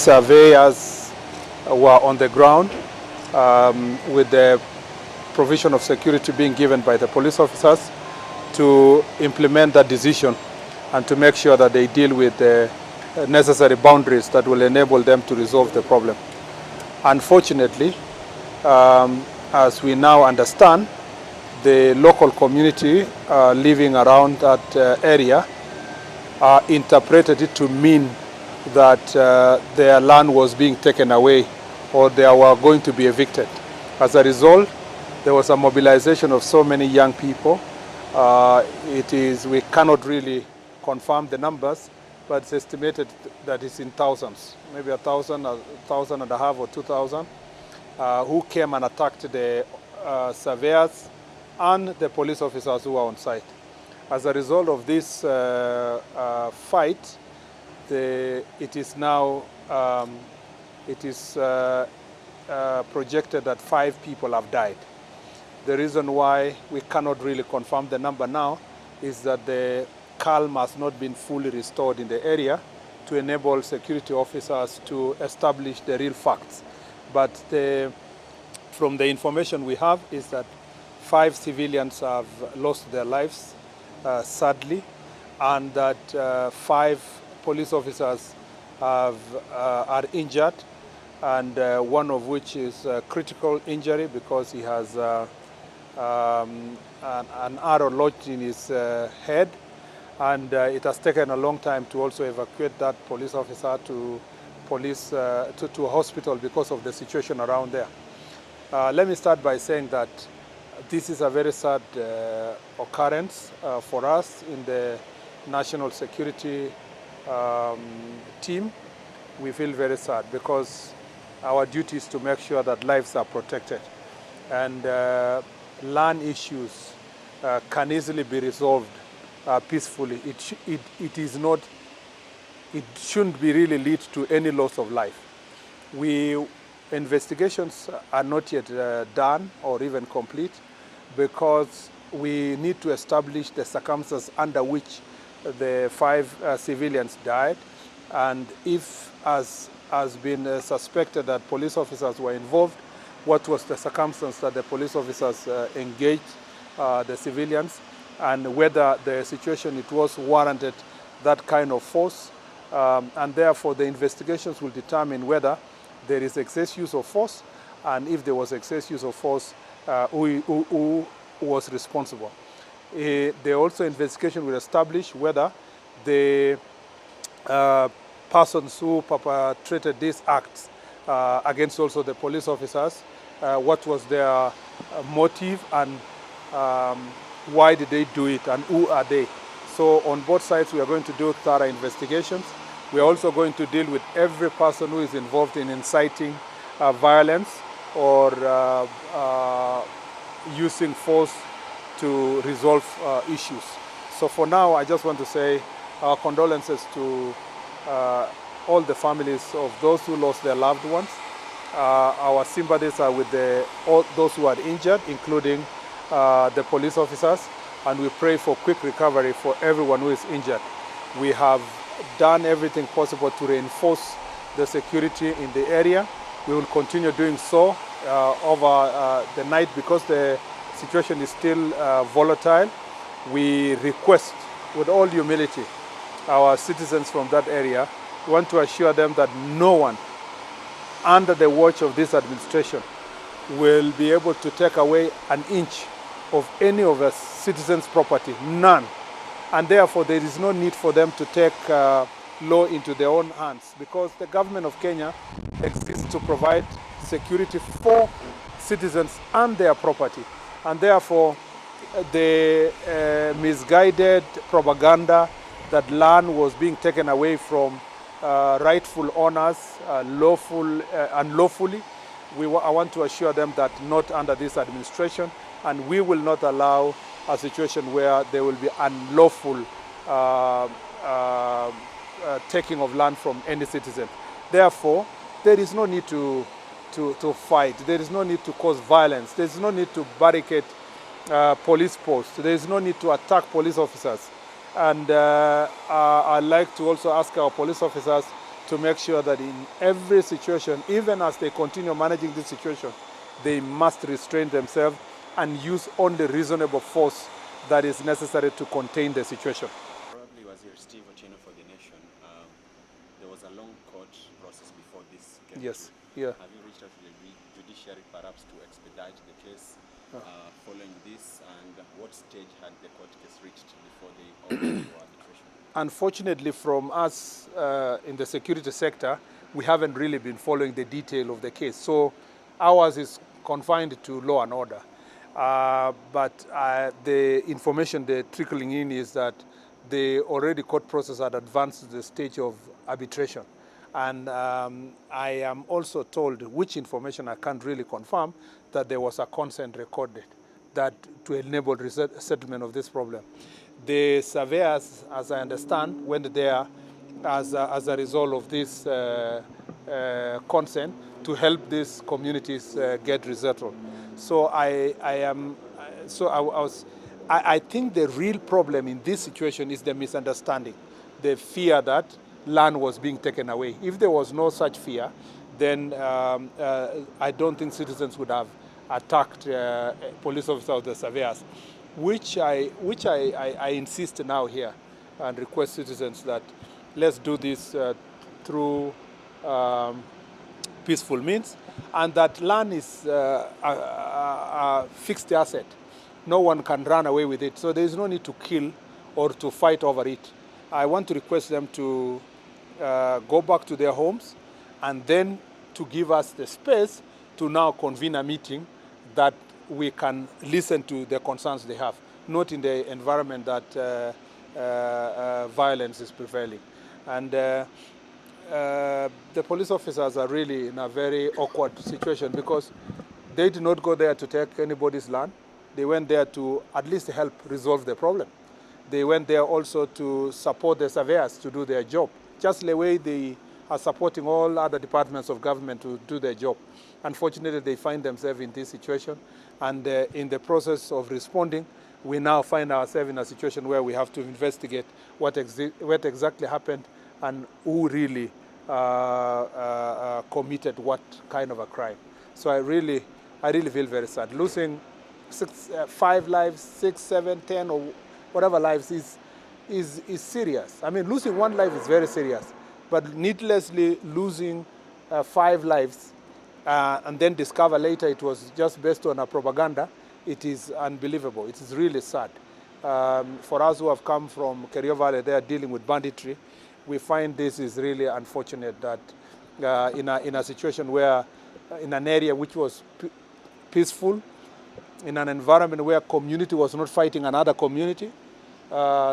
surveyors were on the ground with the provision of security being given by the police officers to implement that decision and to make sure that they deal with the necessary boundaries that will enable them to resolve the problem. Unfortunately, as we now understand, the local community living around that area interpreted it to mean that their land was being taken away or they were going to be evicted. As a result, there was a mobilization of so many young people. We cannot really confirm the numbers, but it's estimated that it's in thousands, maybe 1,000, 1,500 or 2,000, who came and attacked the surveyors and the police officers who were on site. As a result of this fight, it is now projected that 5 people have died. The reason why we cannot really confirm the number now is that the calm has not been fully restored in the area to enable security officers to establish the real facts. But from the information we have is that 5 civilians have lost their lives, sadly, and that 5 police officers are injured, and one of which is a critical injury because he has an arrow lodged in his head, and it has taken a long time to also evacuate that police officer to a hospital because of the situation around there. Let me start by saying that this is a very sad occurrence for us in the national security team. We feel very sad because our duty is to make sure that lives are protected, and land issues can easily be resolved peacefully. It shouldn't be really lead to any loss of life. Investigations are not yet done or even complete because we need to establish the circumstances under which the 5 civilians died, and if, as has been suspected that police officers were involved, what was the circumstance that the police officers engaged the civilians, and whether the situation it was warranted that kind of force, and therefore the investigations will determine whether there is excess use of force, and if there was excess use of force, who was responsible. The also investigation will establish whether the persons who perpetrated these acts against also the police officers, what was their motive, and why did they do it, and who are they. So on both sides we are going to do thorough investigations. We are also going to deal with every person who is involved in inciting violence or using force to resolve issues. So for now, I just want to say our condolences to all the families of those who lost their loved ones. Our sympathies are with all those who are injured, including the police officers, and we pray for quick recovery for everyone who is injured. We have done everything possible to reinforce the security in the area. We will continue doing so over the night because the situation is still volatile. We request with all humility our citizens from that area. We want to assure them that no one under the watch of this administration will be able to take away an inch of any of us citizens' property, none. And therefore there is no need for them to take law into their own hands, because the government of Kenya exists to provide security for citizens and their property. And therefore the misguided propaganda that land was being taken away from rightful owners unlawfully, I want to assure them that not under this administration, and we will not allow a situation where there will be unlawful taking of land from any citizen. Therefore, there is no need to fight. There is no need to cause violence. There is no need to barricade police posts. There is no need to attack police officers. And I'd like to also ask our police officers to make sure that in every situation, even as they continue managing this situation, they must restrain themselves and use only reasonable force that is necessary to contain the situation. Probably was here Steve Otieno for the Nation. There was a long court process before this came Yes, through. yeah. Have you reached out to the judiciary perhaps to expedite the case following this, and what stage had the court case reached before they opted for arbitration? Unfortunately, from us in the security sector, we haven't really been following the detail of the case. So ours is confined to law and order. But the information they're trickling in is that the already court process had advanced to the stage of arbitration. And I am also told, which information I can't really confirm, that there was a consent recorded that to enable settlement of this problem. The surveyors, as I understand, went there as a result of this consent to help these communities get resettled. So I think the real problem in this situation is the misunderstanding, the fear that land was being taken away. If there was no such fear, then I don't think citizens would have attacked police officers or the surveyors, which I insist now here and request citizens that let's do this through peaceful means, and that land is a fixed asset. No one can run away with it, so there is no need to kill or to fight over it. I want to request them to go back to their homes and then to give us the space to now convene a meeting that we can listen to the concerns they have, not in the environment that violence is prevailing. And the police officers are really in a very awkward situation because they did not go there to take anybody's land. They went there to at least help resolve the problem. They went there also to support the surveyors to do their job, just the way they are supporting all other departments of government to do their job. Unfortunately, they find themselves in this situation, and in the process of responding, we now find ourselves in a situation where we have to investigate what exactly happened and who really committed what kind of a crime. So I really feel very sad. Losing 5 lives, 6, 7, 10, or whatever lives is serious. I mean, losing one life is very serious, but needlessly losing 5 lives and then discover later it was just based on a propaganda, it is unbelievable. It is really sad. For us who have come from Kerio Valley, they are dealing with banditry. We find this is really unfortunate that in a situation where, in an area which was peaceful, in an environment where community was not fighting another community,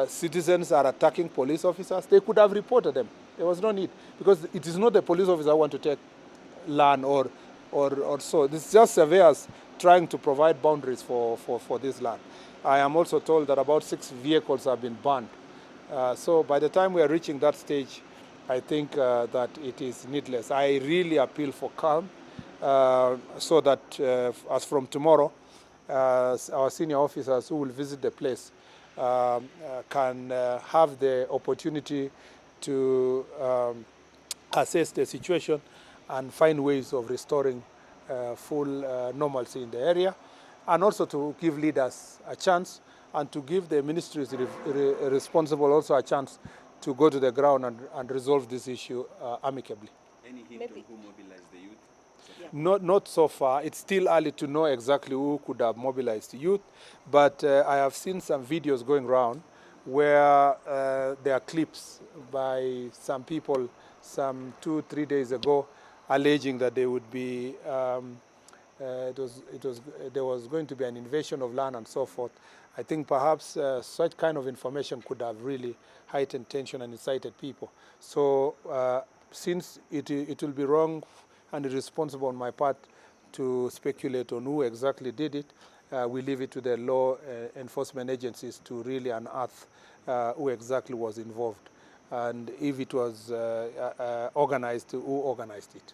citizens are attacking police officers. They could have reported them. There was no need, because it is not the police officer who want to take land or so. This is just surveyors trying to provide boundaries for this land. I am also told that about 6 vehicles have been burned. So by the time we are reaching that stage, I think that it is needless. I really appeal for calm so that as from tomorrow, our senior officers who will visit the place can have the opportunity to assess the situation and find ways of restoring full normalcy in the area, and also to give leaders a chance and to give the ministries responsible also a chance to go to the ground and resolve this issue amicably. Any hint on who mobilized the youth? Not so far. It's still early to know exactly who could have mobilized the youth, but I have seen some videos going around where there are clips by some people some 2-3 days ago alleging that there would be there was going to be an invasion of land and so forth. I think perhaps such kind of information could have really heightened tension and incited people. So since it will be wrong and irresponsible on my part to speculate on who exactly did it, we leave it to the law enforcement agencies to really unearth who exactly was involved, and if it was organized, who organized it.